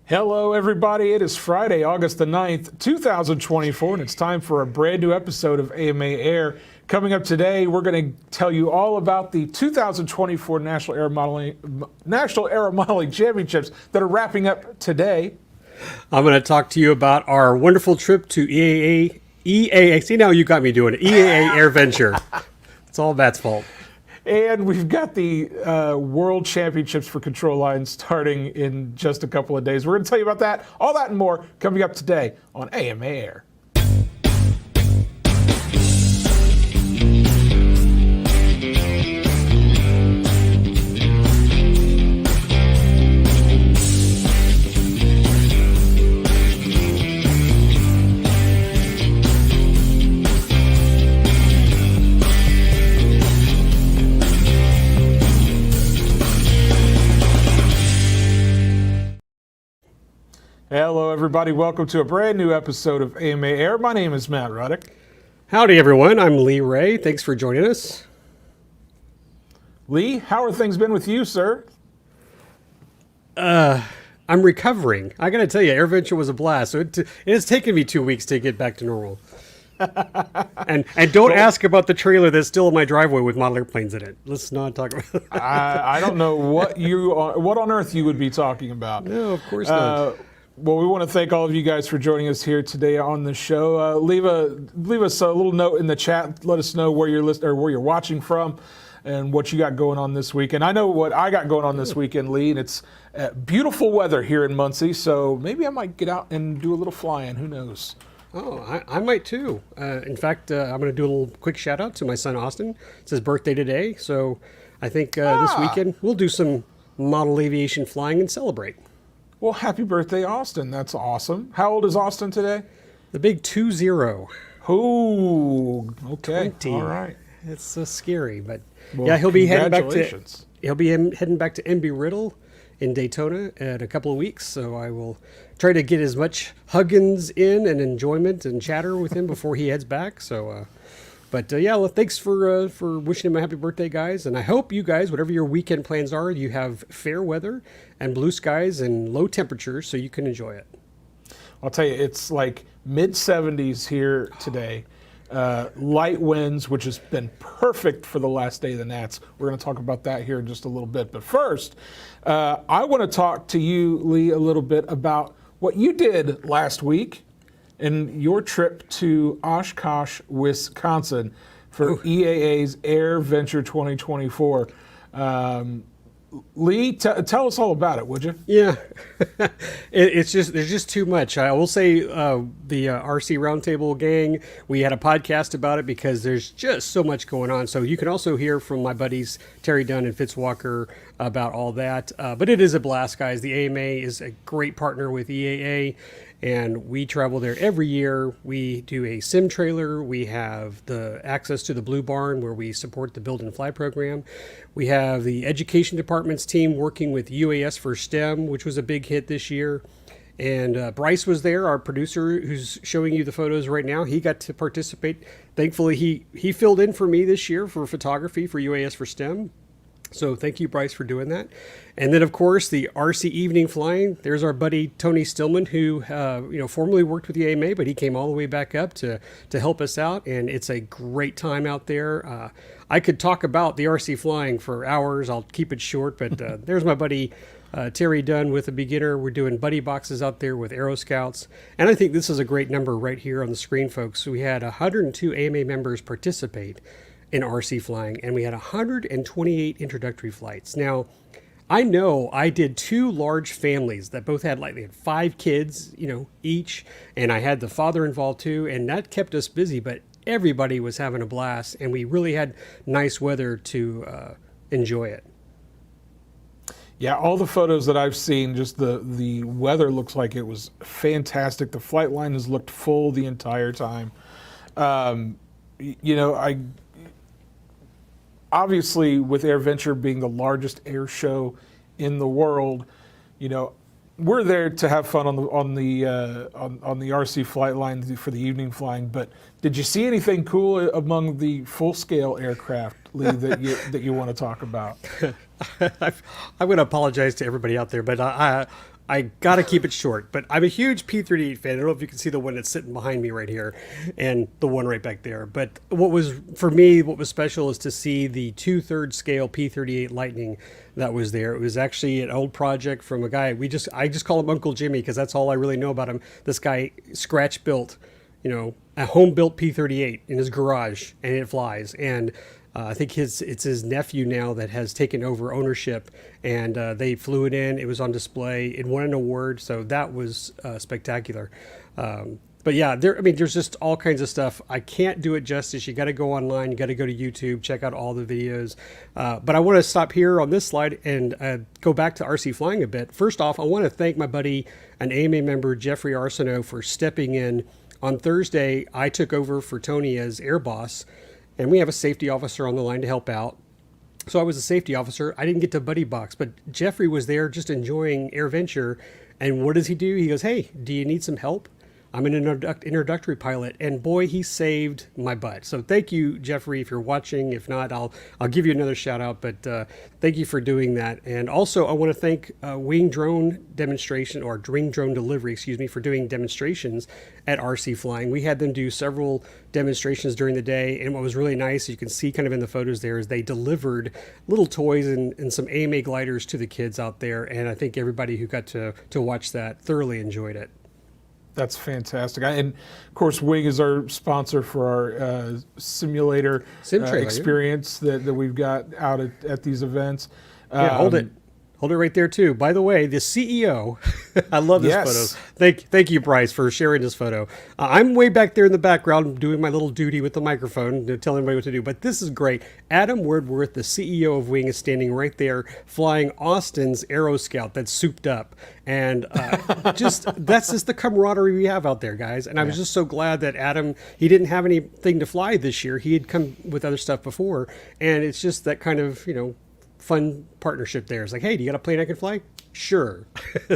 Hello, everybody. It is Friday, August the 9th, 2024, and it's time for a brand new episode of AMA Air. Coming up today, we're going to tell you all about the 2024 National Aeromodeling Championships that are wrapping up today. I'm going to talk to you about our wonderful trip to EAA. See, now you got me doing it. EAA AirVenture. It's all Matt's fault. And we've got the World Championships for Control Lines starting in just a couple of days. We're going to tell you about that, all that and more coming up today on AMA Air. Hello, everybody. Welcome to a brand new episode of AMA Air. My name is Matt Ruddick. Howdy, everyone. I'm Lee Ray. Thanks for joining us. Lee, how are things been with you, sir? I'm recovering. I got to tell you, AirVenture was a blast. So it has taken me 2 weeks to get back to normal. and don't ask about the trailer that's still in my driveway with model airplanes in it. Let's not talk about it. I don't know what on earth you would be talking about. No, of course not. Well, we want to thank all of you guys for joining us here today on the show. Leave us a little note in the chat. Let us know where you're listening or where you're watching from, and what you got going on this weekend. I know what I got going on this weekend, Lee, and it's beautiful weather here in Muncie. So maybe I might get out and do a little flying. Who knows? Oh, I might too. In fact, I'm going to do a little quick shout out to my son Austin. It's his birthday today, so I think this weekend we'll do some model aviation flying and celebrate. Well, happy birthday, Austin. That's awesome. How old is Austin today? The big 20. Oh, okay. 20. All right. It's scary, but well, yeah, he'll be heading back to Embry Riddle in Daytona in a couple of weeks. So I will try to get as much huggins in and enjoyment and chatter with him before he heads back. So, well, thanks for wishing him a happy birthday, guys. And I hope you guys, whatever your weekend plans are, you have fair weather and blue skies and low temperatures so you can enjoy it. I'll tell you, it's like mid-70s here today. Light winds, which has been perfect for the last day of the Nats. We're going to talk about that here in just a little bit. But first, I want to talk to you, Lee, a little bit about what you did last week in your trip to Oshkosh, Wisconsin for EAA's AirVenture 2024. Lee, tell us all about it, would you? Yeah, there's just too much. I will say the RC Roundtable gang, we had a podcast about it because there's just so much going on. So you can also hear from my buddies Terry Dunn and Fitz Walker about all that. But it is a blast, guys. The AMA is a great partner with EAA. And we travel there every year. We do a sim trailer. We have the access to the Blue Barn where we support the Build and Fly program. We have the education department's team working with UAS4STEM, which was a big hit this year. And Bryce was there, our producer, who's showing you the photos right now. He got to participate. Thankfully, he filled in for me this year for photography for UAS4STEM. So thank you, Bryce, for doing that. And then, of course, the RC evening flying. There's our buddy Tony Stillman, who formerly worked with the AMA, but he came all the way back up to help us out. And it's a great time out there. I could talk about the RC flying for hours. I'll keep it short, but there's my buddy Terry Dunn with a beginner. We're doing buddy boxes out there with Aero Scouts. And I think this is a great number right here on the screen, folks. So we had 102 AMA members participate in RC flying, and we had 128 introductory flights. Now, I know I did 2 large families that both had they had 5 kids, each, and I had the father involved too, and that kept us busy, but everybody was having a blast, and we really had nice weather to enjoy it. Yeah, all the photos that I've seen, just the weather looks like it was fantastic. The flight line has looked full the entire time. Obviously, with AirVenture being the largest air show in the world, we're there to have fun on the RC flight line for the evening flying. But did you see anything cool among the full-scale aircraft, Lee, that you want to talk about? I'm going to apologize to everybody out there, but I got to keep it short, but I'm a huge P-38 fan. I don't know if you can see the one that's sitting behind me right here and the one right back there. But what was special is to see the 2/3 scale P-38 Lightning that was there. It was actually an old project from a guy. I just call him Uncle Jimmy because that's all I really know about him. This guy scratch built, a home built P-38 in his garage, and it flies. And I think it's his nephew now that has taken over ownership, and they flew it in. It was on display. It won an award, so that was spectacular. But yeah, there's just all kinds of stuff. I can't do it justice. You got to go online. You got to go to YouTube, check out all the videos. But I want to stop here on this slide and go back to RC flying a bit. First off, I want to thank my buddy, an AMA member, Jeffrey Arsenault, for stepping in. On Thursday, I took over for Tony as air boss, and we have a safety officer on the line to help out. So I was a safety officer. I didn't get to buddy box, but Jeffrey was there just enjoying AirVenture. And what does he do? He goes, "Hey, do you need some help? I'm an introductory pilot," and boy, he saved my butt. So thank you, Jeffrey, if you're watching. If not, I'll give you another shout out, but thank you for doing that. And also, I want to thank Wing Drone Demonstration, or Wing Drone Delivery, for doing demonstrations at RC Flying. We had them do several demonstrations during the day, and what was really nice, you can see kind of in the photos there, is they delivered little toys and some AMA gliders to the kids out there, and I think everybody who got to watch that thoroughly enjoyed it. That's fantastic. And of course, Wing is our sponsor for our simulator experience that we've got out at these events. Yeah, hold it right there too. By the way, the CEO, I love this photo. Thank you, Bryce, for sharing this photo. I'm way back there in the background doing my little duty with the microphone, telling everybody what to do. But this is great. Adam Wordworth, the CEO of Wing, is standing right there flying Austin's Aero Scout that's souped up. And that's just the camaraderie we have out there, guys. And I was just so glad that Adam, he didn't have anything to fly this year. He had come with other stuff before. And it's just that kind of, fun partnership there. It's like, hey, do you got a plane I can fly? Sure.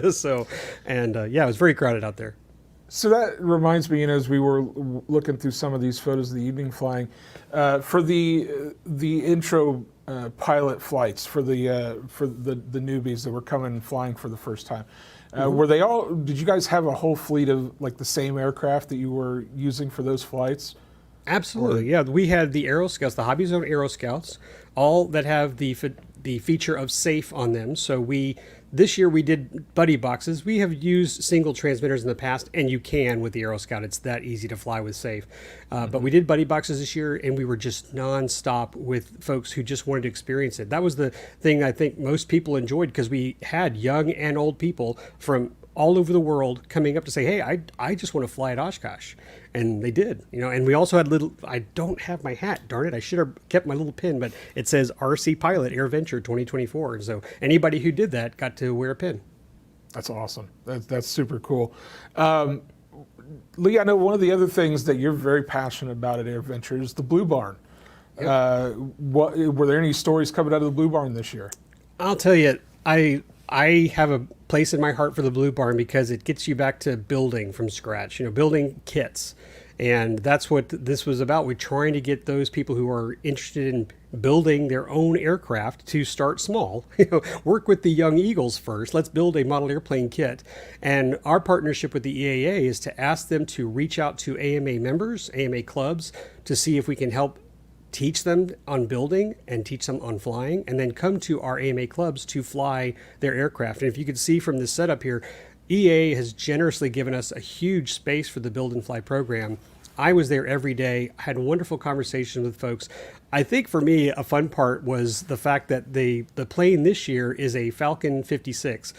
So, and it was very crowded out there. So that reminds me, as we were looking through some of these photos of the evening flying, for the intro pilot flights for the newbies that were coming flying for the first time, were they all? Did you guys have a whole fleet of like the same aircraft that you were using for those flights? Absolutely, yeah. We had the Aero Scouts, the Hobby Zone Aero Scouts, all that have the feature of safe on them. So this year we did buddy boxes. We have used single transmitters in the past, and you can with the Aero Scout. It's that easy to fly with safe. But we did buddy boxes this year, and we were just nonstop with folks who just wanted to experience it. That was the thing I think most people enjoyed, because we had young and old people from all over the world coming up to say, hey, I just want to fly at Oshkosh. And they did, and we also had I don't have my hat, darn it. I should have kept my little pin, but it says RC Pilot AirVenture 2024. And so anybody who did that got to wear a pin. That's awesome. That's super cool. Lee, I know one of the other things that you're very passionate about at AirVenture is the Blue Barn. Yep. Were there any stories coming out of the Blue Barn this year? I'll tell you, I have a place in my heart for the Blue Barn because it gets you back to building from scratch, building kits. And that's what this was about. We're trying to get those people who are interested in building their own aircraft to start small. Work with the young Eagles first. Let's build a model airplane kit. And our partnership with the EAA is to ask them to reach out to AMA members, AMA clubs, to see if we can help teach them on building and teach them on flying, and then come to our AMA clubs to fly their aircraft. And if you can see from this setup here, EA has generously given us a huge space for the Build and Fly program. I was there every day, had wonderful conversations with folks. I think for me, a fun part was the fact that the plane this year is a Falcon 56.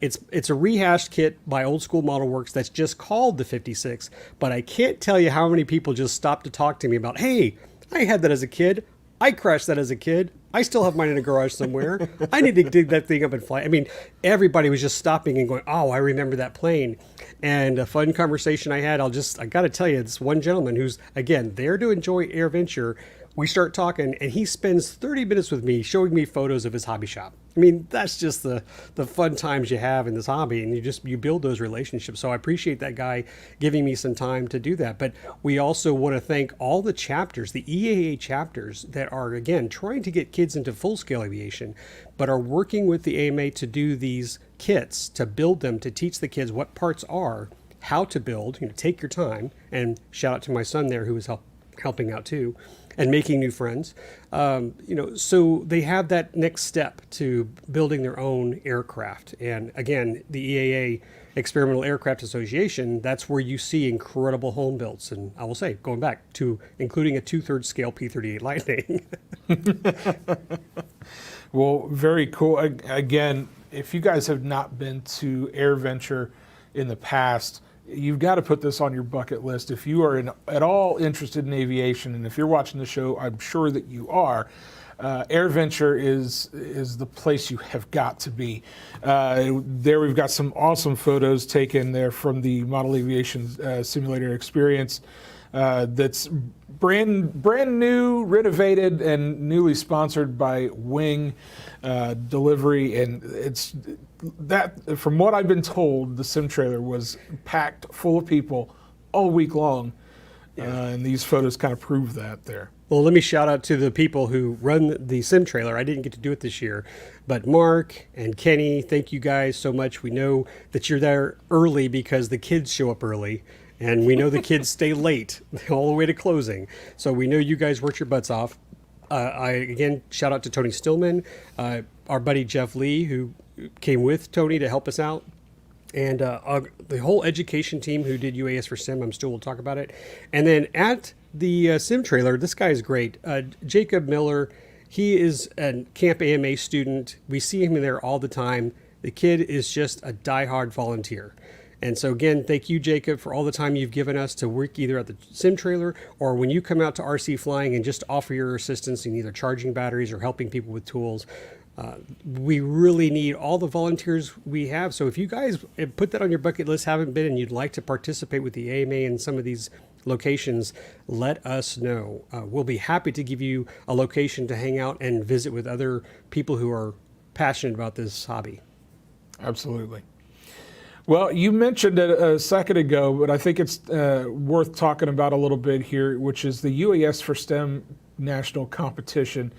It's a rehashed kit by Old School Model Works that's just called the 56, but I can't tell you how many people just stopped to talk to me about, hey, I had that as a kid. I crashed that as a kid. I still have mine in a garage somewhere. I need to dig that thing up and fly. I mean, everybody was just stopping and going, oh, I remember that plane. And a fun conversation I had, I got to tell you, this one gentleman who's, again, there to enjoy AirVenture, we start talking, and he spends 30 minutes with me showing me photos of his hobby shop. I mean, that's just the fun times you have in this hobby, and you build those relationships. So I appreciate that guy giving me some time to do that. But we also want to thank all the chapters, the EAA chapters that are, again, trying to get kids into full-scale aviation, but are working with the AMA to do these kits, to build them, to teach the kids what parts are, how to build, take your time. And shout out to my son there who was helping out too, and making new friends. So they have that next step to building their own aircraft. And again, the EAA Experimental Aircraft Association, that's where you see incredible home builds. And I will say, going back to including a 2/3 scale P-38 Lightning. Well, very cool. Again, if you guys have not been to AirVenture in the past, you've got to put this on your bucket list. If you are at all interested in aviation, and if you're watching the show, I'm sure that you are, AirVenture is the place you have got to be. There we've got some awesome photos taken there from the Model Aviation Simulator Experience. That's brand new, renovated, and newly sponsored by Wing Delivery, and it's that. From what I've been told, the sim trailer was packed full of people all week long, and these photos kind of prove that there. Well, let me shout out to the people who run the sim trailer. I didn't get to do it this year, but Mark and Kenny, thank you guys so much. We know that you're there early because the kids show up early. And we know the kids stay late all the way to closing. So we know you guys worked your butts off. Again, shout out to Tony Stillman, our buddy Jeff Lee, who came with Tony to help us out. And the whole education team who did UAS4STEM, I'm still will talk about it. And then at the sim trailer, this guy is great. Jacob Miller, he is a Camp AMA student. We see him there all the time. The kid is just a diehard volunteer. And so again, thank you, Jacob, for all the time you've given us to work either at the sim trailer or when you come out to RC flying and just offer your assistance in either charging batteries or helping people with tools. We really need all the volunteers we have. So if you guys put that on your bucket list, haven't been, and you'd like to participate with the AMA in some of these locations, let us know. We'll be happy to give you a location to hang out and visit with other people who are passionate about this hobby. Absolutely. Well, you mentioned it a second ago, but I think it's worth talking about a little bit here, which is the UAS4STEM national competition.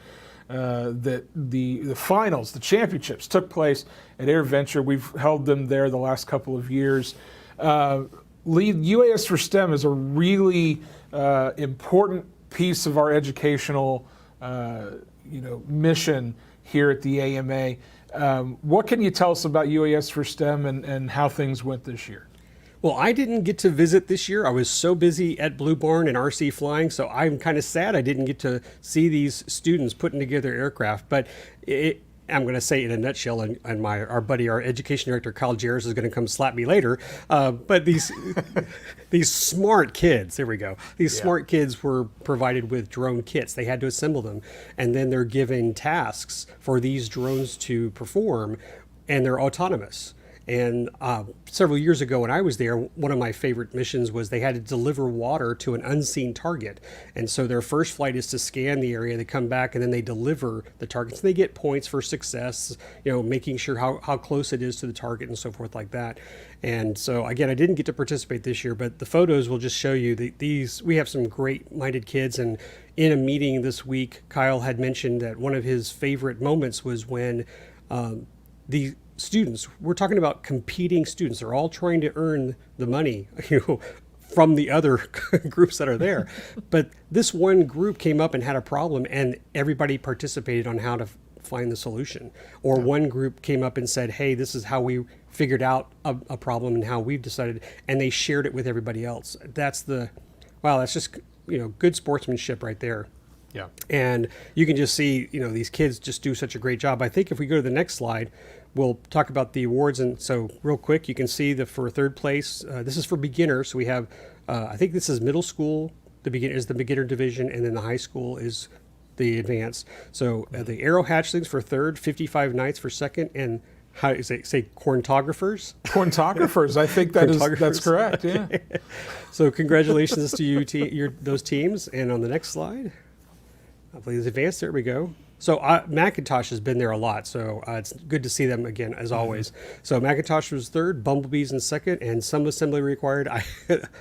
That the finals, the championships, took place at AirVenture. We've held them there the last couple of years. Lee, UAS4STEM is a really important piece of our educational mission here at the AMA. What can you tell us about UAS4STEM and how things went this year? Well, I didn't get to visit this year. I was so busy at Blue Barn and RC flying, so I'm kind of sad I didn't get to see these students putting together aircraft. But I'm going to say it in a nutshell, and our education director, Kyle Jarris, is going to come slap me later. But these smart kids, there we go. These smart kids were provided with drone kits. They had to assemble them, and then they're given tasks for these drones to perform, and they're autonomous. And several years ago when I was there, one of my favorite missions was they had to deliver water to an unseen target. And so their first flight is to scan the area, they come back, and then they deliver the targets. They get points for success, making sure how close it is to the target and so forth like that. And so, again, I didn't get to participate this year, but the photos will just show you that we have some great-minded kids. And in a meeting this week, Kyle had mentioned that one of his favorite moments was when the students, we're talking about competing students, they're all trying to earn the money from the other groups that are there. But this one group came up and had a problem, and everybody participated on how to find the solution. Or one group came up and said, hey, this is how we figured out a problem and how we've decided, and they shared it with everybody else. That's just good sportsmanship right there. Yeah. And you can just see, these kids just do such a great job. I think if we go to the next slide, we'll talk about the awards. And so real quick, you can see that for third place, this is for beginners. So we have, I think this is middle school, the beginner division, and then the high school is the advanced. So the Aero Hatchlings for third, 55 Knights for second, and how is it say corntographers? Corntographers, I think that's correct. Yeah. Okay. So congratulations to you, those teams. And on the next slide. I believe it's advanced. There we go. So Macintosh has been there a lot, so it's good to see them again, as always. So Macintosh was third, Bumblebees in second, and some assembly required.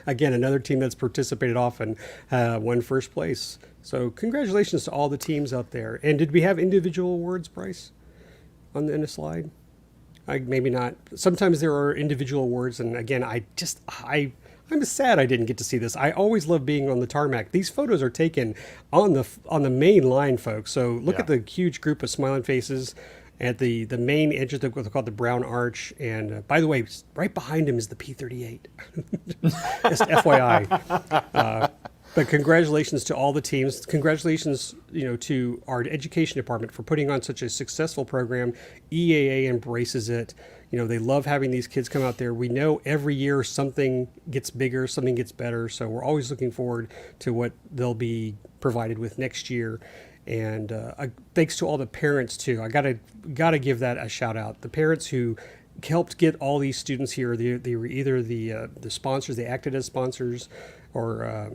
Again, another team that's participated often won first place. So congratulations to all the teams out there. And did we have individual awards, Bryce, in a slide? Maybe not. Sometimes there are individual awards, and again, I'm sad I didn't get to see this. I always love being on the tarmac. These photos are taken on the main line, folks. So look at the huge group of smiling faces at the main edge of what's called the Brown Arch. And by the way, right behind him is the P-38. Just FYI. But congratulations to all the teams. Congratulations, to our education department for putting on such a successful program. EAA embraces it. They love having these kids come out there. We know every year something gets bigger, something gets better. So we're always looking forward to what they'll be provided with next year. And thanks to all the parents too. I gotta give that a shout out. The parents who helped get all these students here. They were either the sponsors, they acted as sponsors, or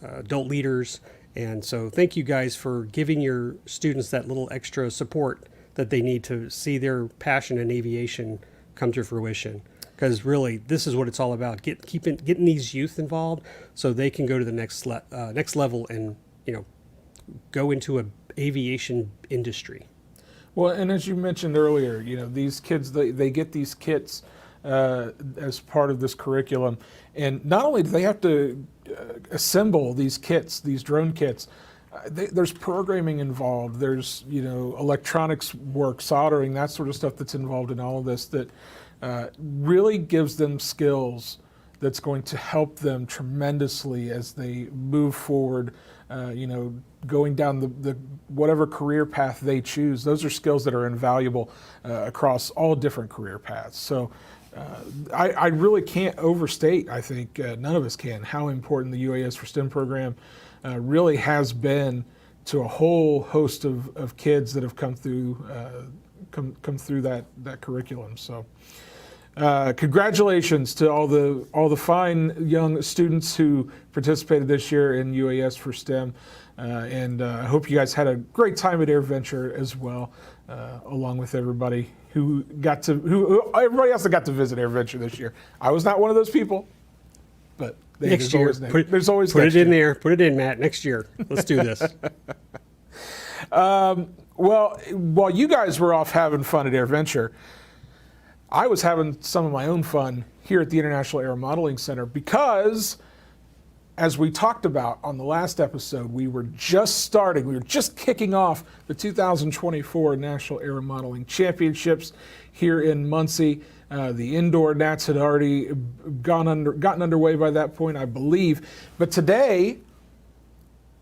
adult leaders. And so thank you guys for giving your students that little extra support that they need to see their passion in aviation come to fruition. Because really, this is what it's all about: getting these youth involved so they can go to the next level and go into a aviation industry. Well, and as you mentioned earlier, these kids they get these kits as part of this curriculum, and not only do they have to assemble these kits, these drone kits. There's programming involved. There's electronics work, soldering, that sort of stuff that's involved in all of this that really gives them skills that's going to help them tremendously as they move forward. Going down the whatever career path they choose. Those are skills that are invaluable across all different career paths. So. I really can't overstate, I think none of us can, how important the UAS4STEM program really has been to a whole host of kids that have come through that curriculum. So congratulations to all the fine young students who participated this year in UAS4STEM. And I hope you guys had a great time at AirVenture as well, along with everybody everybody else that got to visit AirVenture this year. I was not one of those people, but next year, there's always put it in there. Put it in, Matt. Next year, let's do this. Well, while you guys were off having fun at AirVenture, I was having some of my own fun here at the International Air Modeling Center because, as we talked about on the last episode, we were just kicking off the 2024 National Air Modeling Championships here in Muncie. The indoor Nats had already gotten underway by that point, I believe. But today,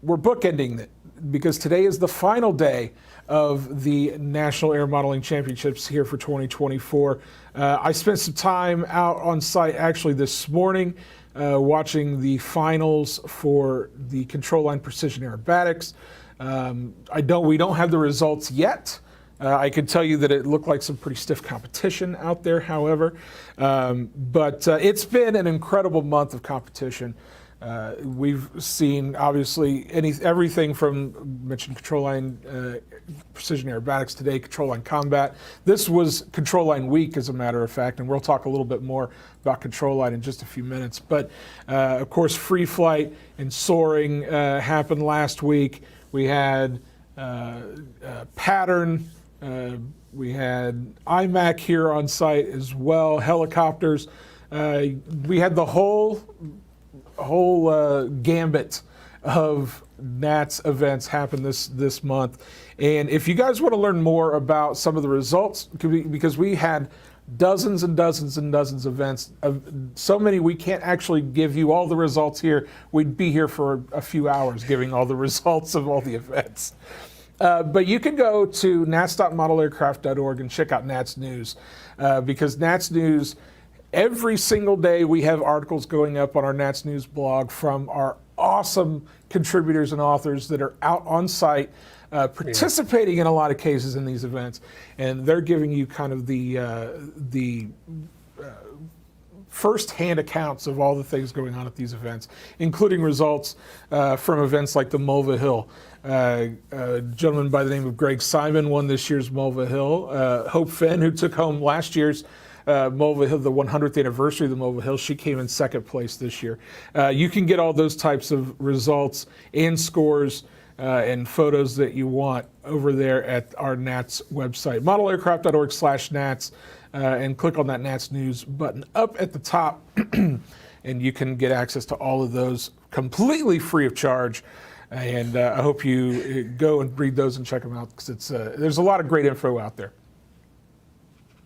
we're bookending it because today is the final day of the National Air Modeling Championships here for 2024. I spent some time out on site actually this morning watching the finals for the control line precision aerobatics. We don't have the results yet. I can tell you that it looked like some pretty stiff competition out there, however. But it's been an incredible month of competition. We've seen, obviously, everything from, mentioned control line precision aerobatics today, control line combat. This was control line week, as a matter of fact, and we'll talk a little bit more about control line in just a few minutes. But, of course, free flight and soaring happened last week. We had pattern. We had IMAC here on site as well, helicopters. We had the whole gambit of NATS events happen this month. And if you guys want to learn more about some of the results, because we had dozens and dozens and dozens of events, so many we can't actually give you all the results here. We'd be here for a few hours giving all the results of all the events. But you can go to nats.modelaircraft.org and check out NATS News, because NATS News, every single day we have articles going up on our NATS News blog from our awesome contributors and authors that are out on site participating in a lot of cases in these events. And they're giving you kind of the first-hand accounts of all the things going on at these events, including results from events like the Mulva Hill. A gentleman by the name of Greg Simon won this year's Mulva Hill. Hope Finn, who took home last year's Mulva Hill, the 100th anniversary of the Mulva Hill, she came in second place this year. You can get all those types of results and scores and photos that you want over there at our NATS website, modelaircraft.org/NATS, and click on that NATS News button up at the top, and you can get access to all of those completely free of charge. And I hope you go and read those and check them out, because there's a lot of great info out there.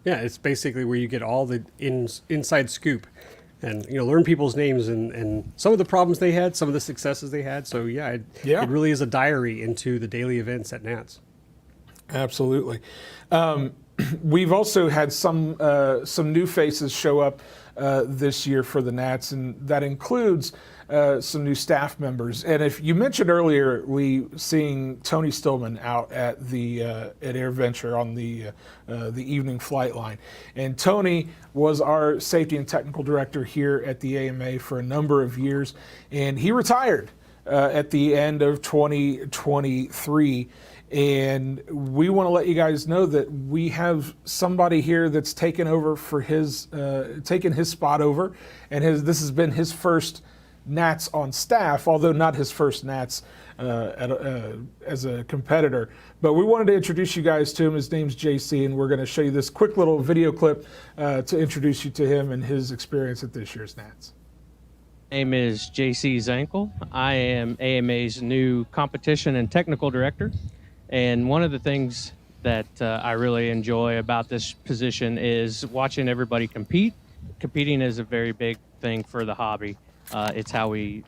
Yeah, it's basically where you get all the inside scoop, and learn people's names and some of the problems they had, some of the successes they had. So it really is a diary into the daily events at NATS. Absolutely. We've also had some new faces show up this year for the NATS, and that includes some new staff members. And if you mentioned earlier, seeing Tony Stillman out at AirVenture on the evening flight line, and Tony was our safety and technical director here at the AMA for a number of years, and he retired at the end of 2023. And we want to let you guys know that we have somebody here that's taken over for taken his spot over, and this has been his first NATS on staff, although not his first NATS as a competitor. But we wanted to introduce you guys to him. His name's JC, and we're going to show you this quick little video clip to introduce you to him and his experience at this year's NATS. Name is JC Zankel. I am AMA's new competition and technical director. And one of the things that I really enjoy about this position is watching everybody compete. Competing is a very big thing for the hobby. It's how we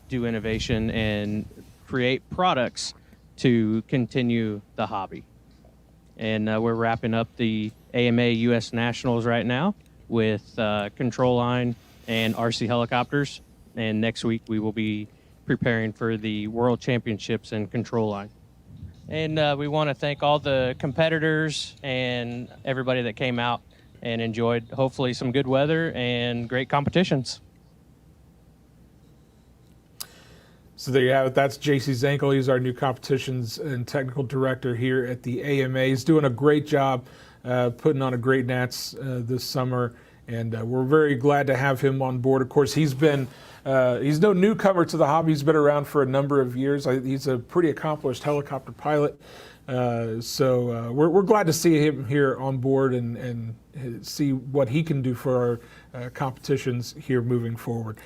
do innovation and create products to continue the hobby. And we're wrapping up the AMA US Nationals right now with control line and RC helicopters. And next week we will be preparing for the World Championships in control line. And we want to thank all the competitors and everybody that came out and enjoyed, hopefully, some good weather and great competitions. So there you have it. That's JC Zankel. He's our new competitions and technical director here at the AMA. He's doing a great job putting on a great NATS this summer, and we're very glad to have him on board. Of course, he's no newcomer to the hobby. He's been around for a number of years. He's a pretty accomplished helicopter pilot. So we're glad to see him here on board and see what he can do for our competitions here moving forward.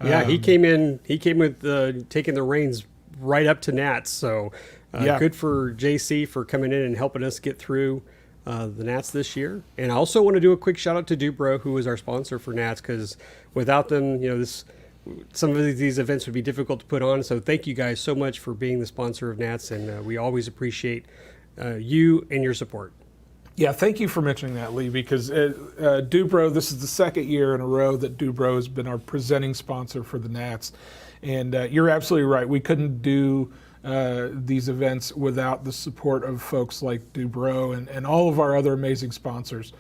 Yeah, he came with taking the reins right up to NATS. So good for JC for coming in and helping us get through the NATS this year. And I also want to do a quick shout out to Dubro, who is our sponsor for NATS, because without them, some of these events would be difficult to put on. So thank you guys so much for being the sponsor of NATS, and we always appreciate you and your support. Yeah, thank you for mentioning that, Lee, because Dubro, this is the second year in a row that Dubro has been our presenting sponsor for the NATS. And you're absolutely right. We couldn't do these events without the support of folks like Dubro and all of our other amazing sponsors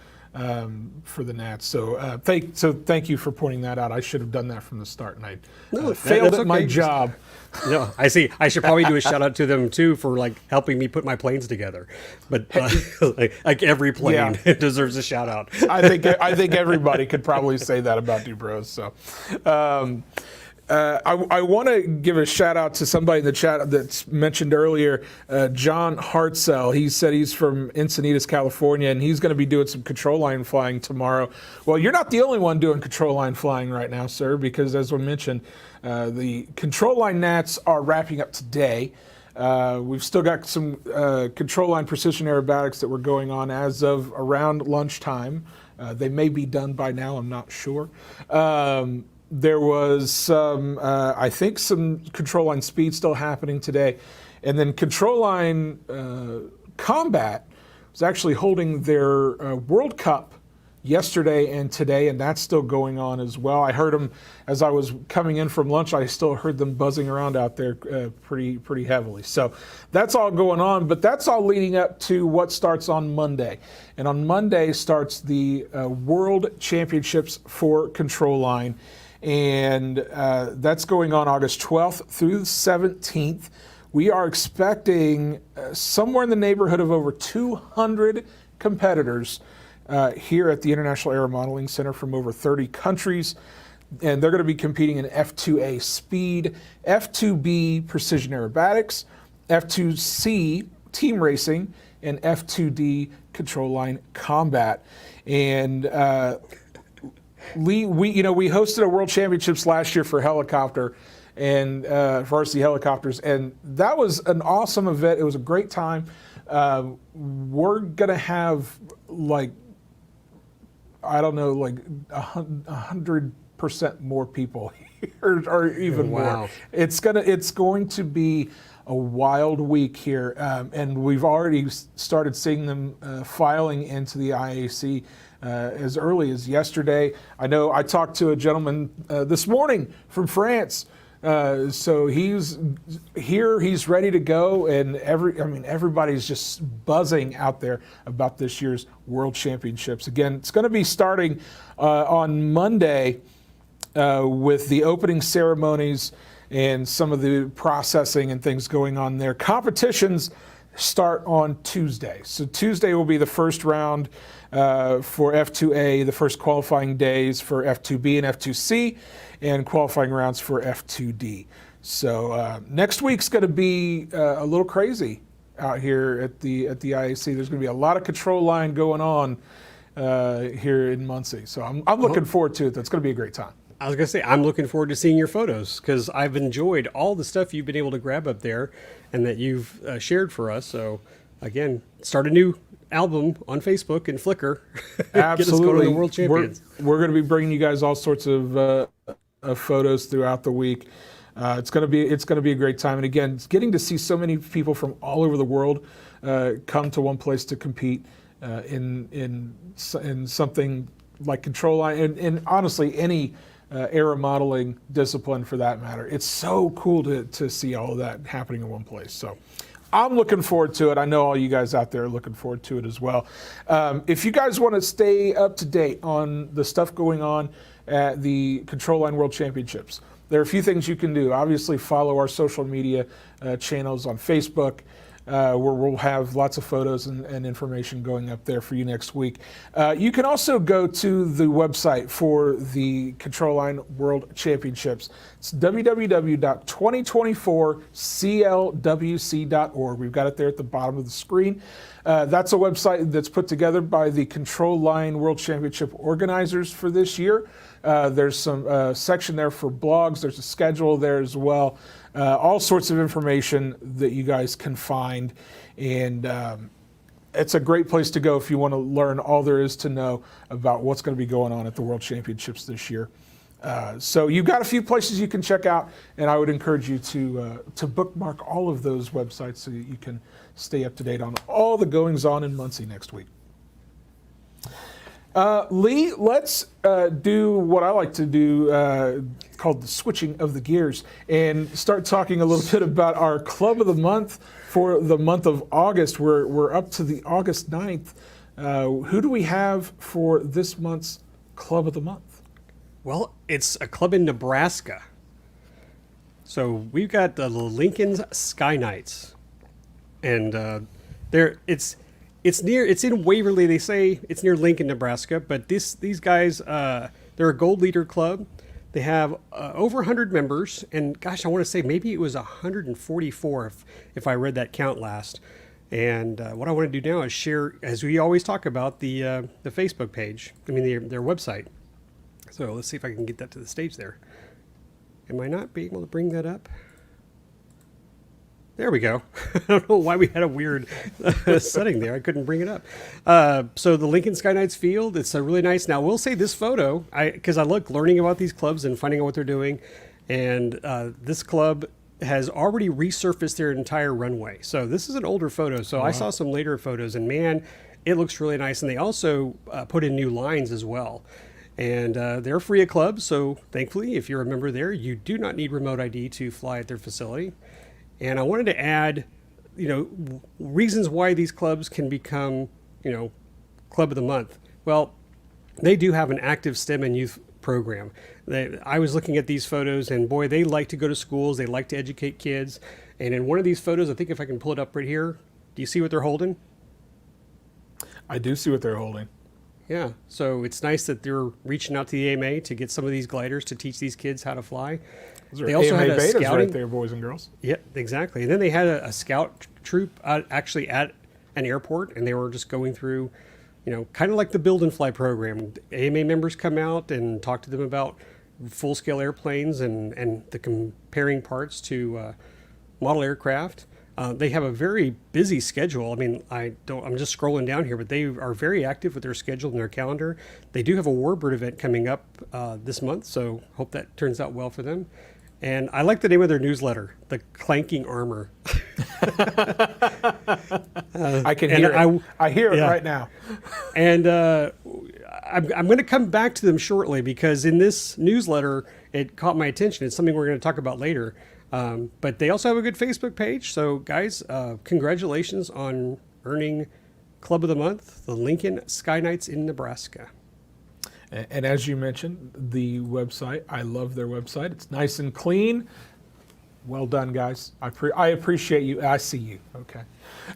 for the NATS. So thank you for pointing that out. I should have done that from the start, and I failed at my job. No, I see. I should probably do a shout out to them too for helping me put my planes together. But like every plane deserves a shout out. I think everybody could probably say that about Dubros. So. I want to give a shout out to somebody in the chat that's mentioned earlier, John Hartzell. He said he's from Encinitas, California, and he's going to be doing some control line flying tomorrow. Well, you're not the only one doing control line flying right now, sir, because as we mentioned, the control line NATS are wrapping up today. We've still got some control line precision aerobatics that were going on as of around lunchtime. They may be done by now, I'm not sure. There was some, I think, some control line speed still happening today. And then control line combat was actually holding their World Cup yesterday and today, and that's still going on as well. I heard them as I was coming in from lunch. I still heard them buzzing around out there pretty heavily. So that's all going on, but that's all leading up to what starts on Monday. And on Monday starts the World Championships for Control Line, and that's going on August 12th through the 17th. We are expecting somewhere in the neighborhood of over 200 competitors here at the International Air Modeling Center from over 30 countries. And they're going to be competing in F2A speed, F2B precision aerobatics, F2C team racing, and F2D control line combat. And Lee, we hosted a World Championships last year for helicopter and for RC helicopters, and that was an awesome event. It was a great time. We're gonna have like 100% more people here, or even more. It's going to be a wild week here, and we've already started seeing them filing into the IAC as early as yesterday. I know I talked to a gentleman this morning from France. So he's here, he's ready to go, and everybody's just buzzing out there about this year's World Championships. Again, it's going to be starting on Monday with the opening ceremonies and some of the processing and things going on there. Competitions start on Tuesday. So Tuesday will be the first round for F2A, the first qualifying days for F2B and F2C, and qualifying rounds for F2D. So next week's going to be a little crazy out here at the IAC. There's going to be a lot of control line going on here in Muncie. So I'm looking forward to it. That's going to be a great time. I was going to say, I'm looking forward to seeing your photos because I've enjoyed all the stuff you've been able to grab up there and that you've shared for us. So, again, start a new album on Facebook and Flickr. Absolutely. Get us going to the World Champions. We're going to be bringing you guys all sorts of photos throughout the week. It's going to be a great time. And again, it's getting to see so many people from all over the world come to one place to compete in something like control line and honestly any aero modeling discipline for that matter. It's so cool to see all of that happening in one place. So I'm looking forward to it. I know all you guys out there are looking forward to it as well. If you guys want to stay up to date on the stuff going on at the Control Line World Championships, there are a few things you can do. Obviously, follow our social media channels on Facebook, where we'll have lots of photos and information going up there for you next week. You can also go to the website for the Control Line World Championships. It's www.2024clwc.org. We've got it there at the bottom of the screen. That's a website that's put together by the Control Line World Championship organizers for this year. There's some section there for blogs. There's a schedule there as well. All sorts of information that you guys can find. And it's a great place to go if you want to learn all there is to know about what's going to be going on at the World Championships this year. So you've got a few places you can check out, and I would encourage you to bookmark all of those websites so that you can stay up to date on all the goings on in Muncie next week. Lee, let's do what I like to do called the switching of the gears and start talking a little bit about our Club of the Month for the month of August. We're up to the August 9th. Who do we have for this month's Club of the Month? Well, it's a club in Nebraska. So we've got the Lincoln's Sky Knights. And it's in Waverly. They say it's near Lincoln, Nebraska, but these guys, they're a gold leader club. They have over 100 members, and gosh, I want to say maybe it was 144 if I read that count last. And what I want to do now is share, as we always talk about, the Facebook page. Their website. So let's see if I can get that to the stage there. Am I not being able to bring that up? There we go. I don't know why we had a weird setting there. I couldn't bring it up. So the Lincoln Sky Knights field, it's a really nice. Now, we'll say this photo, because I like learning about these clubs and finding out what they're doing. And this club has already resurfaced their entire runway. So this is an older photo. So I saw some later photos, and man, it looks really nice. And they also put in new lines as well. And they're free of clubs, so thankfully, if you're a member there, you do not need remote ID to fly at their facility. And I wanted to add, reasons why these clubs can become, Club of the Month. Well, they do have an active STEM and youth program. I was looking at these photos, and boy, they like to go to schools. They like to educate kids. And in one of these photos, I think if I can pull it up right here, do you see what they're holding? I do see what they're holding. Yeah, so it's nice that they're reaching out to the AMA to get some of these gliders to teach these kids how to fly. They also had a betas right there, boys and girls. Yeah, exactly. And then they had a scout troop actually at an airport, and they were just going through, kind of like the Build and Fly program. AMA members come out and talk to them about full-scale airplanes and the comparing parts to model aircraft. They have a very busy schedule. I mean, I'm just scrolling down here, but they are very active with their schedule and their calendar. They do have a Warbird event coming up this month, so hope that turns out well for them. And I like the name of their newsletter, The Clanking Armor. I can hear it. I hear it right now. And I'm going to come back to them shortly, because in this newsletter, it caught my attention. It's something we're going to talk about later. But they also have a good Facebook page. So guys, congratulations on earning Club of the Month, the Lincoln Sky Knights in Nebraska. And as you mentioned, the website, I love their website. It's nice and clean. Well done, guys. I appreciate you. I see you. Okay.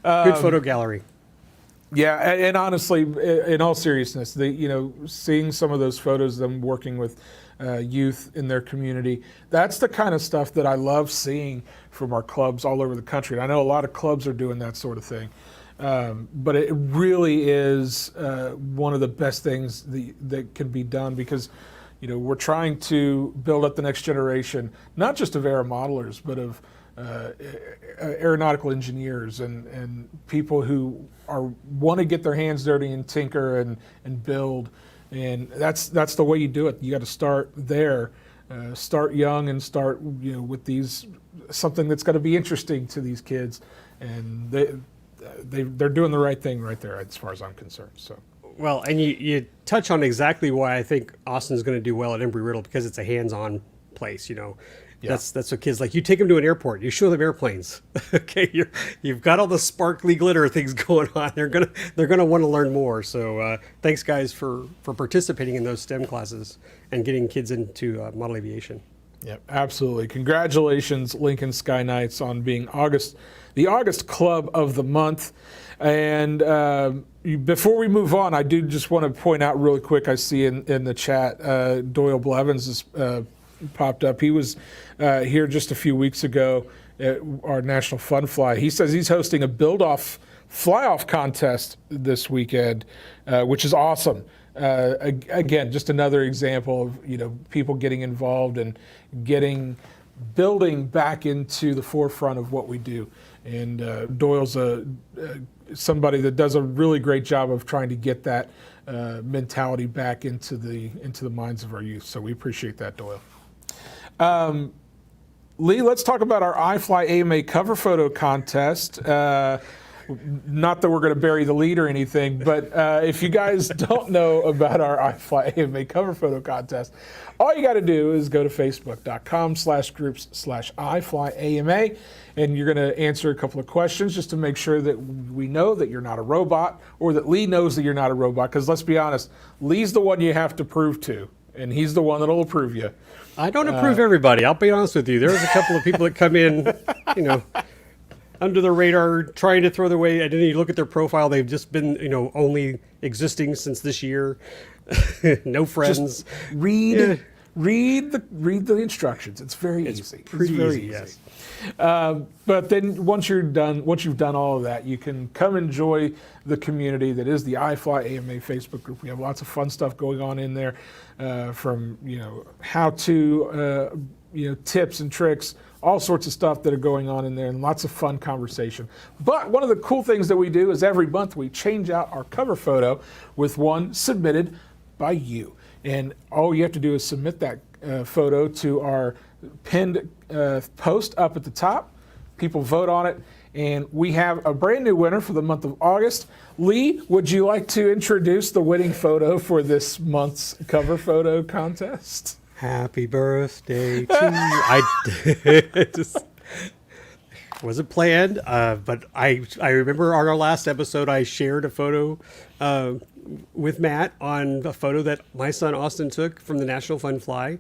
Good photo gallery. Yeah, and honestly, in all seriousness, seeing some of those photos, them working with youth in their community, that's the kind of stuff that I love seeing from our clubs all over the country. And I know a lot of clubs are doing that sort of thing. But it really is one of the best things that can be done, because we're trying to build up the next generation, not just of air modelers, but of aeronautical engineers and people who want to get their hands dirty and tinker and build. And that's the way you do it. You got to start there, start young, and start with something that's going to be interesting to these kids, and they're doing the right thing right there as far as I'm concerned. So. Well, and you touch on exactly why I think Austin's going to do well at Embry-Riddle, because it's a hands-on place. Yeah. That's what kids like. You take them to an airport, you show them airplanes. Okay, you've got all the sparkly glitter things going on. They're gonna want to learn more. So thanks, guys, for participating in those STEM classes and getting kids into model aviation. Yeah, absolutely. Congratulations, Lincoln Sky Knights, on being the August Club of the Month. And before we move on, I do just want to point out really quick, I see in the chat, Doyle Blevins has popped up. He was here just a few weeks ago at our National Fun Fly. He says he's hosting a build-off fly-off contest this weekend, which is awesome. Again, just another example of people getting involved and building back into the forefront of what we do. And Doyle's somebody that does a really great job of trying to get that mentality back into the minds of our youth. So we appreciate that, Doyle. Lee, let's talk about our IFlyAMA cover photo contest. Not that we're going to bury the lead or anything, but if you guys don't know about our IFlyAMA cover photo contest, all you got to do is go to facebook.com/groups/IFlyAMA, and you're going to answer a couple of questions just to make sure that we know that you're not a robot, or that Lee knows that you're not a robot, because let's be honest, Lee's the one you have to prove to, and he's the one that'll approve you. I don't approve everybody. I'll be honest with you. There's a couple of people that come in, under the radar, trying to throw their way. And then you look at their profile; they've just been, only existing since this year. No friends. Just read the instructions. It's very easy. Pretty easy. Yes. But then once you've done all of that, you can come enjoy the community that is the IFlyAMA Facebook group. We have lots of fun stuff going on in there, from how to tips and tricks, all sorts of stuff that are going on in there, and lots of fun conversation. But one of the cool things that we do is every month we change out our cover photo with one submitted by you. And all you have to do is submit that photo to our pinned post up at the top. People vote on it, And we have a brand new winner for the month of August. Lee, would you like to introduce the winning photo for this month's cover photo contest? Happy birthday to you. I just wasn't planned, but I remember on our last episode I shared a photo with Matt on a photo that my son Austin took from the National Fun Fly.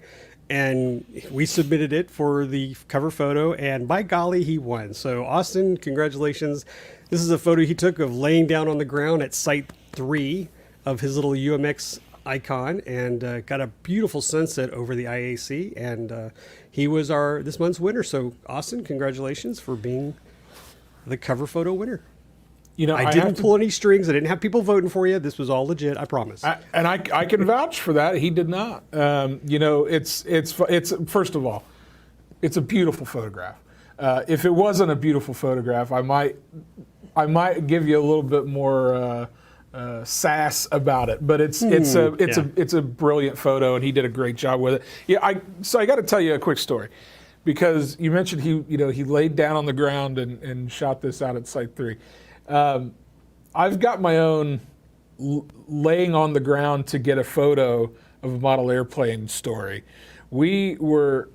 And we submitted it for the cover photo, and by golly, he won. So, Austin, congratulations. This is a photo he took of laying down on the ground at Site 3 of his little UMX icon, and got a beautiful sunset over the IAC, and he was this month's winner. So, Austin, congratulations for being the cover photo winner. You know, I didn't pull any strings. I didn't have people voting for you. This was all legit. I promise. I can vouch for that. He did not. You know, it's first of all, it's a beautiful photograph. If it wasn't a beautiful photograph, I might give you a little bit more sass about it. But it's a brilliant photo, and he did a great job with it. Yeah, so I got to tell you a quick story, because you mentioned he laid down on the ground and shot this out at Site 3. I've got my own laying on the ground to get a photo of a model airplane story. We were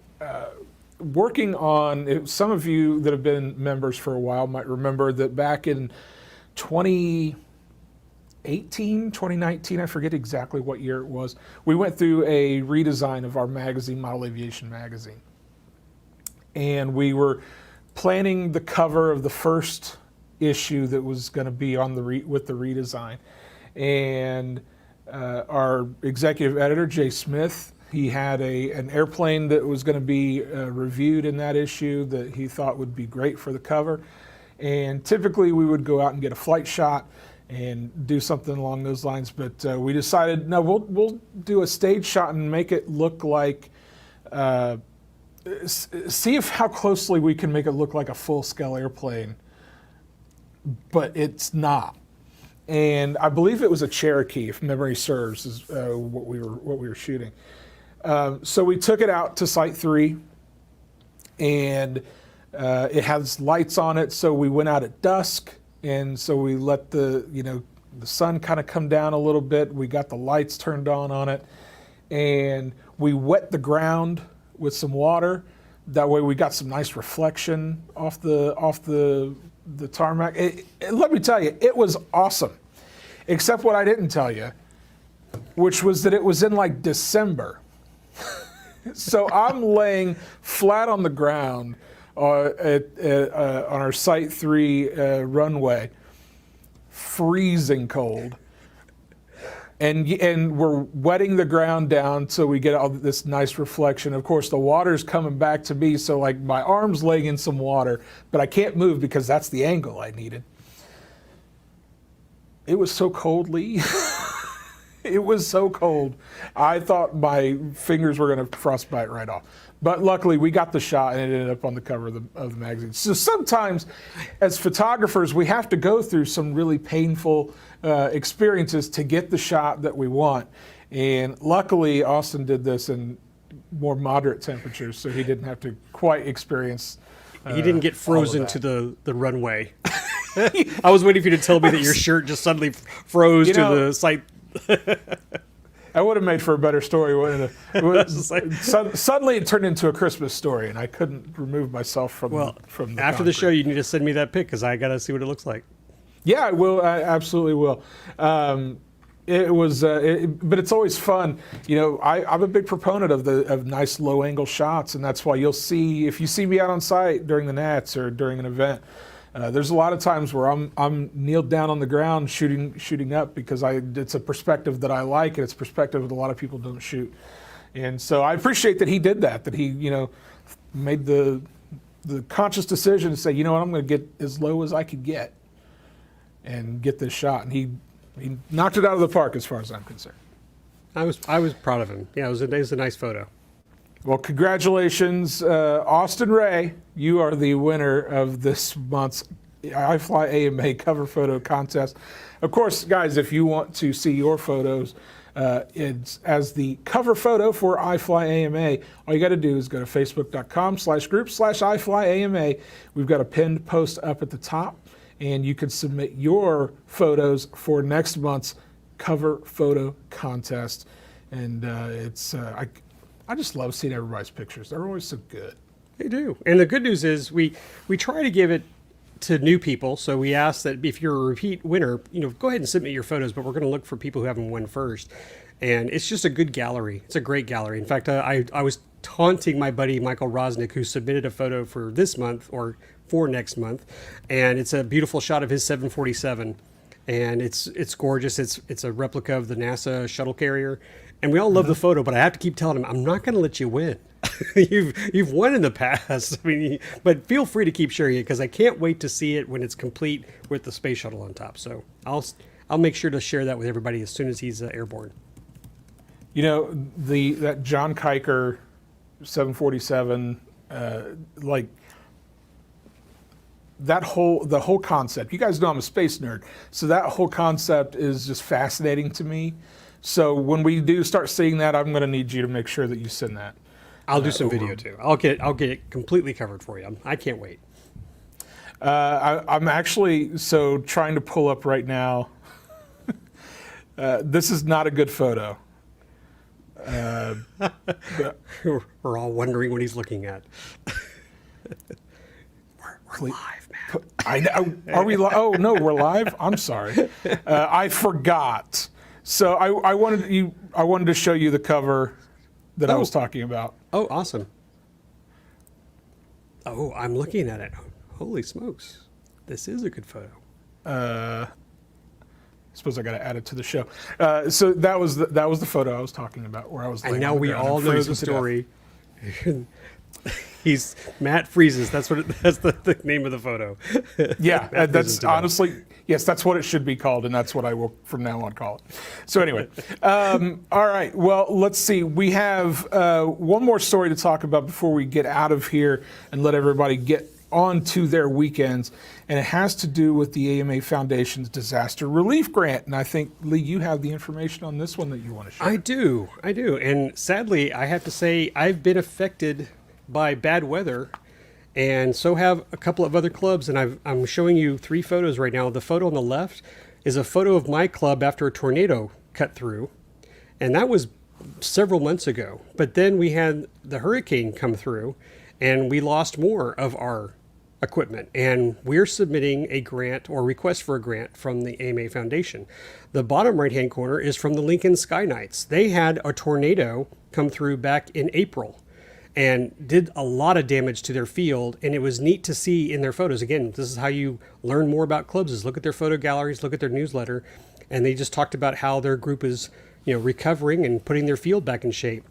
working on, some of you that have been members for a while might remember that back in 2018, 2019, I forget exactly what year it was, we went through a redesign of our magazine, Model Aviation Magazine. And we were planning the cover of the first issue that was going to be on with the redesign, and our executive editor Jay Smith, he had an airplane that was going to be reviewed in that issue that he thought would be great for the cover. And typically we would go out and get a flight shot and do something along those lines, but we decided no, we'll do a stage shot and make it look like see how closely we can make it look like a full-scale airplane. But it's not, and I believe it was a Cherokee, if memory serves, is what we were shooting. So we took it out to Site 3, and it has lights on it. So we went out at dusk, and so we let the sun kind of come down a little bit. We got the lights turned on it, and we wet the ground with some water. That way, we got some nice reflection off the tarmac. Let me tell you, it was awesome. Except what I didn't tell you, which was that it was in like December. So I'm laying flat on the ground on our Site 3 runway, freezing cold. And we're wetting the ground down so we get all this nice reflection. Of course, the water's coming back to me, so like my arm's laying in some water, but I can't move because that's the angle I needed. It was so cold, Lee. It was so cold. I thought my fingers were going to frostbite right off. But luckily, we got the shot, and it ended up on the cover of the magazine. So sometimes, as photographers, we have to go through some really painful experiences to get the shot that we want. And luckily, Austin did this in more moderate temperatures, so he didn't have to quite experience. He didn't get frozen to the runway. I was waiting for you to tell me that your shirt just suddenly froze to the site. I would have made for a better story, wouldn't it? Suddenly it turned into a Christmas story, and I couldn't remove myself from the after concrete. the show, you need to send me that pic because I got to see what it looks like. Yeah, I will. I absolutely will. It was, but it's always fun. You know, I'm a big proponent of nice low angle shots, and that's why you'll see, if you see me out on site during the Nats or during an event, there's a lot of times where I'm kneeled down on the ground shooting up because it's a perspective that I like, and it's a perspective that a lot of people don't shoot. And so I appreciate that he did that he made the conscious decision to say, you know what, I'm going to get as low as I could get and get this shot. And he knocked it out of the park as far as I'm concerned. I was proud of him. Yeah, it was a nice photo. Well, congratulations, Austin Ray. You are the winner of this month's IFlyAMA cover photo contest. Of course, guys, if you want to see your photos It's as the cover photo for IFlyAMA. All you got to do is go to facebook.com/group/IFlyAMA. We've got a pinned post up at the top, and you can submit your photos for next month's cover photo contest. And I just love seeing everybody's pictures. They're always so good. They do. And the good news is we try to give it to new people. So we ask that if you're a repeat winner, go ahead and submit your photos, but we're going to look for people who haven't won first. And it's just a good gallery. It's a great gallery. In fact, I was taunting my buddy Michael Rosnick, who submitted a photo for this month or for next month. And it's a beautiful shot of his 747. And it's gorgeous. It's a replica of the NASA shuttle carrier. And we all love the photo, but I have to keep telling him, I'm not going to let you win. You've won in the past. I mean, but feel free to keep sharing it, because I can't wait to see it when it's complete with the space shuttle on top. So I'll make sure to share that with everybody as soon as he's airborne. That John Kiker 747, the whole concept. You guys know I'm a space nerd, so that whole concept is just fascinating to me. So when we do start seeing that, I'm going to need you to make sure that you send that. I'll do some video too. I'll get it completely covered for you. I can't wait. I'm actually trying to pull up right now. This is not a good photo. We're all wondering what he's looking at. We're live, man. I know. Are we live? Oh no, we're live. I'm sorry. I forgot. So I wanted to show you the cover that I was talking about. Oh, awesome. Oh, I'm looking at it. Holy smokes. This is a good photo. I suppose I got to add it to the show. So that was the photo I was talking about, where I was. And now we all know the story. Matt freezes. That's the name of the photo. Yeah, that's honestly, yes, that's what it should be called, and that's what I will from now on call it. So anyway, all right. Well, let's see. We have one more story to talk about before we get out of here and let everybody get on to their weekends, and it has to do with the AMA Foundation's Disaster Relief Grant. And I think, Lee, you have the information on this one that you want to share. I do. And sadly, I have to say I've been affected by bad weather, and so have a couple of other clubs. And I'm showing you 3 photos right now. The photo on the left is a photo of my club after a tornado cut through, and that was several months ago. But then we had the hurricane come through, and we lost more of our equipment, and we're submitting a grant or request for a grant from the AMA Foundation. The bottom right-hand corner is from the Lincoln Sky Knights. They had a tornado come through back in April and did a lot of damage to their field, and it was neat to see in their photos. Again, this is how you learn more about clubs, is look at their photo galleries, look at their newsletter, and they just talked about how their group is recovering and putting their field back in shape.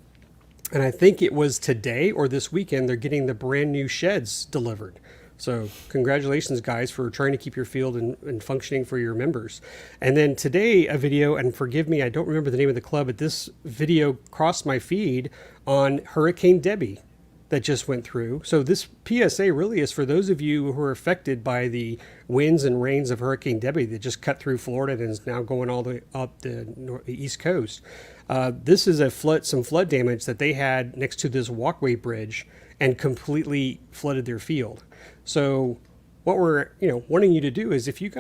And I think it was today or this weekend they're getting the brand new sheds delivered. So congratulations, guys, for trying to keep your field and functioning for your members. And then today, a video, and forgive me, I don't remember the name of the club, but this video crossed my feed on Hurricane Debbie that just went through. So this PSA really is for those of you who are affected by the winds and rains of Hurricane Debbie that just cut through Florida and is now going all the way up the East Coast. This is some flood damage that they had next to this walkway bridge and completely flooded their field. So what we're wanting you to do is, if you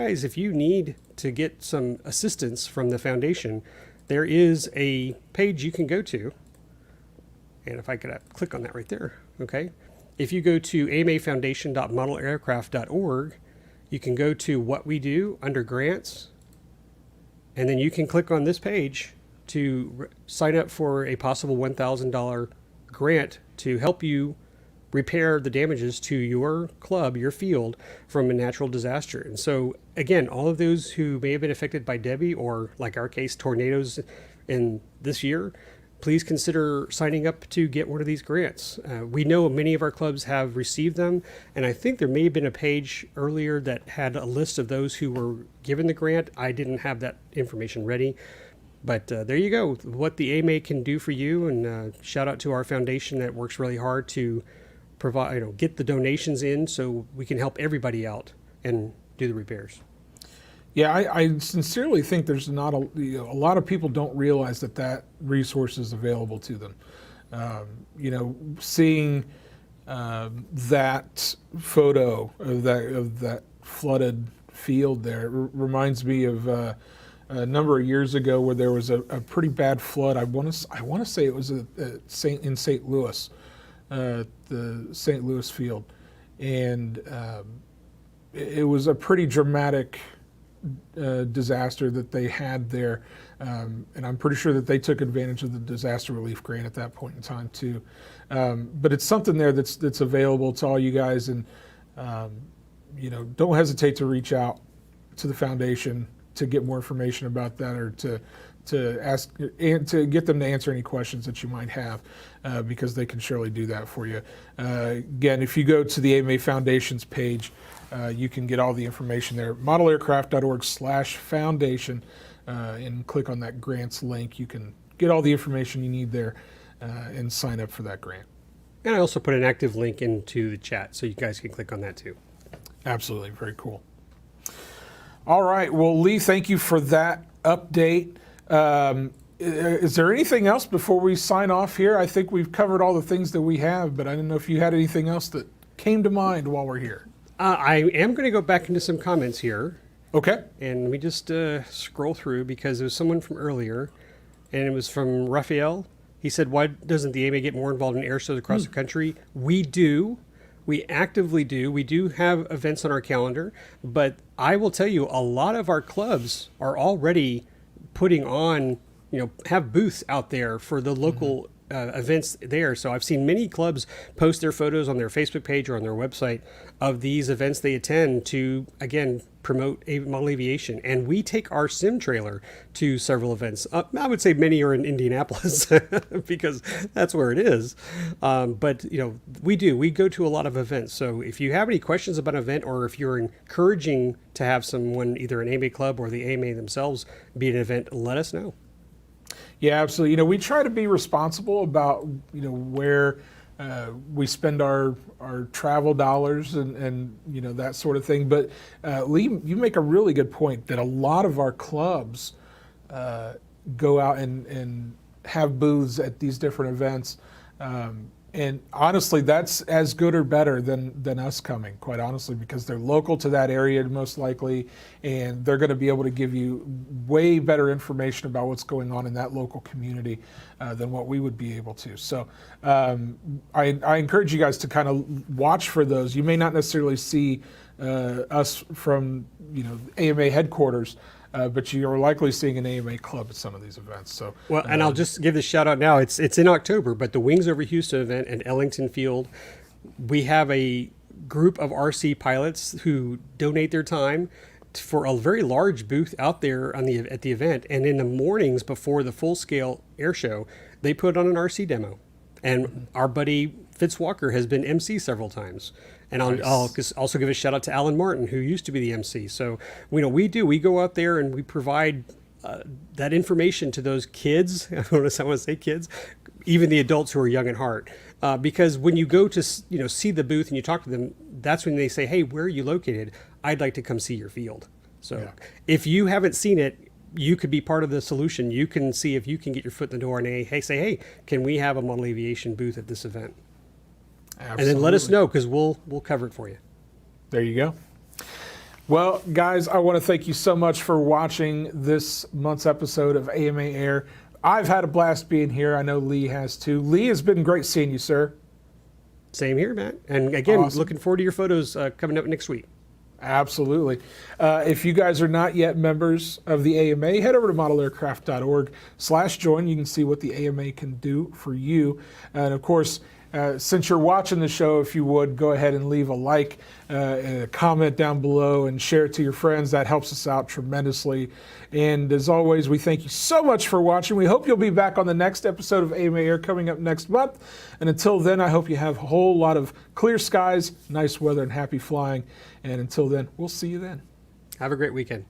need to get some assistance from the foundation, there is a page you can go to. And if I could click on that right there, okay? If you go to amafoundation.modelaircraft.org, you can go to what we do under grants, and then you can click on this page to sign up for a possible $1,000 grant to help you repair the damages to your club, your field, from a natural disaster. And so, again, all of those who may have been affected by Debbie, or like our case, tornadoes in this year, please consider signing up to get one of these grants. We know many of our clubs have received them, and I think there may have been a page earlier that had a list of those who were given the grant. I didn't have that information ready. But there you go, what the AMA can do for you. And shout out to our foundation that works really hard to provide, get the donations in so we can help everybody out and do the repairs. Yeah, I sincerely think there's not a lot of people don't realize that resource is available to them. Seeing that photo of that flooded field there reminds me of a number of years ago where there was a pretty bad flood. I want to say it was in St. Louis, the St. Louis field, and it was a pretty dramatic disaster that they had there, and I'm pretty sure that they took advantage of the disaster relief grant at that point in time too. But it's something there that's available to all you guys, and don't hesitate to reach out to the foundation to get more information about that, or to ask and to get them to answer any questions that you might have, because they can surely do that for you. Again, if you go to the AMA Foundation's page, you can get all the information there, modelaircraft.org/foundation, and click on that grants link. You can get all the information you need there and sign up for that grant. And I also put an active link into the chat, so you guys can click on that too. Absolutely, very cool. All right, well, Lee, thank you for that update. Is there anything else before we sign off here? I think we've covered all the things that we have, but I didn't know if you had anything else that came to mind while we're here. I am going to go back into some comments here. Okay. And let me just scroll through, because there was someone from earlier, and it was from Raphael. He said, why doesn't the AMA get more involved in air shows across the country? We do. We actively do. We do have events on our calendar, but I will tell you, a lot of our clubs are already putting on, have booths out there for the local events there. So I've seen many clubs post their photos on their Facebook page or on their website of these events they attend to, again, promote model aviation. And we take our sim trailer to several events. I would say many are in Indianapolis because that's where it is. But we go to a lot of events. So if you have any questions about an event, or if you're encouraging to have someone, either an AMA club or the AMA themselves, be at an event, let us know. Yeah, absolutely. We try to be responsible about where we spend our travel dollars and that sort of thing. But Lee, you make a really good point that a lot of our clubs go out and have booths at these different events. And honestly, that's as good or better than us coming, quite honestly, because they're local to that area most likely, and they're going to be able to give you way better information about what's going on in that local community than what we would be able to. So I encourage you guys to kind of watch for those. You may not necessarily see us from AMA headquarters, but you're likely seeing an AMA club at some of these events. So, well, and I'll just give this shout out now. It's in October, but the Wings Over Houston event at Ellington Field, we have a group of RC pilots who donate their time for a very large booth out there at the event. And in the mornings before the full scale air show, they put on an RC demo. And our buddy Fitz Walker has been MC several times. And I'll also give a shout out to Alan Martin, who used to be the MC. So we go out there and we provide that information to those kids. I want to say kids, even the adults who are young at heart. Because when you go to see the booth and you talk to them, that's when they say, "Hey, where are you located? I'd like to come see your field." So if you haven't seen it, you could be part of the solution. You can see if you can get your foot in the door and say, "Hey, can we have a model aviation booth at this event?" Absolutely. And then let us know, because we'll cover it for you. There you go. Well, guys, I want to thank you so much for watching this month's episode of AMA Air. I've had a blast being here. I know Lee has too. Lee, has been great seeing you, sir. Same here, Matt. And again, awesome. Looking forward to your photos coming up next week. Absolutely. If you guys are not yet members of the AMA, head over to modelaircraft.org/join. You can see what the AMA can do for you. And of course, since you're watching the show, if you would, go ahead and leave a like and a comment down below and share it to your friends. That helps us out tremendously. And as always, we thank you so much for watching. We hope you'll be back on the next episode of AMA Air coming up next month. And until then, I hope you have a whole lot of clear skies, nice weather, and happy flying. And until then, we'll see you then. Have a great weekend.